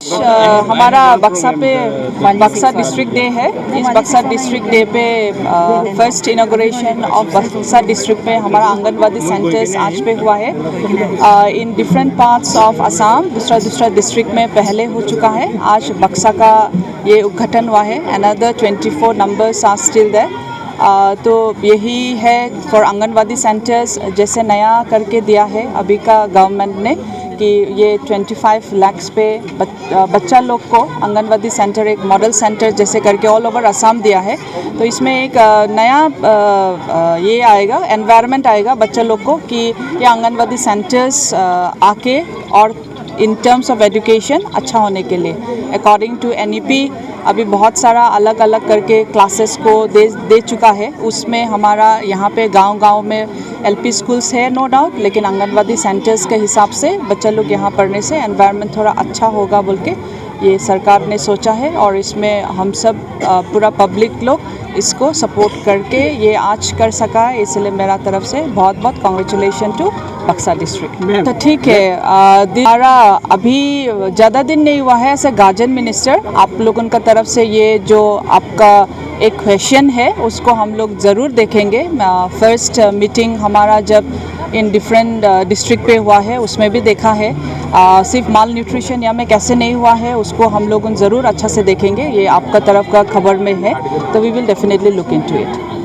हमारा बक्सा district day है। इस बक्सा डिस्ट्रिक्ट डे पे फर्स्ट इनॉग्रेशन ऑफ बक्सा डिस्ट्रिक्ट पे हमारा आंगनवाड़ी सेंटर्स आज पे हुआ है। In different parts of Assam दूसरा डिस्ट्रिक्ट में पहले हो चुका है। आज बक्सा का ये उद्घाटन हुआ है। Another 24 numbers are still there. तो यही है फॉर आंगनवाड़ी सेंटर्स, जैसे नया करके दिया है अभी का गवर्नमेंट ने कि ये 25 लाख पे बच्चा लोग को आंगनवाड़ी सेंटर एक मॉडल सेंटर जैसे करके ऑल ओवर असम दिया है। तो इसमें एक नया ये आएगा, एनवायरनमेंट आएगा बच्चा लोग को कि ये आंगनवाड़ी सेंटर्स आके और इन टर्म्स ऑफ एजुकेशन अच्छा होने के लिए अकॉर्डिंग टू NEP अभी बहुत सारा अलग अलग करके क्लासेस को दे चुका है। उसमें हमारा यहाँ पे गांव में LP स्कूल्स है नो डाउट, लेकिन आंगनवाड़ी सेंटर्स के हिसाब से बच्चा लोग यहाँ पढ़ने से एनवायरनमेंट थोड़ा अच्छा होगा बोल के ये सरकार ने सोचा है। और इसमें हम सब पूरा पब्लिक लोग इसको सपोर्ट करके ये आज कर सका है, इसलिए मेरा तरफ से बहुत बहुत कॉन्ग्रेचुलेशन टू बक्सा डिस्ट्रिक्ट। तो ठीक है, हमारा अभी ज़्यादा दिन नहीं हुआ है ऐसे गार्जियन मिनिस्टर आप लोगों का तरफ से ये जो आपका एक क्वेश्चन है उसको हम लोग ज़रूर देखेंगे। फर्स्ट मीटिंग हमारा जब इन डिफरेंट डिस्ट्रिक्ट पे हुआ है उसमें भी देखा है। सिर्फ माल न्यूट्रिशन या में कैसे नहीं हुआ है उसको हम लोग ज़रूर अच्छा से देखेंगे। ये आपका तरफ का खबर में है, तो we will definitely look into it.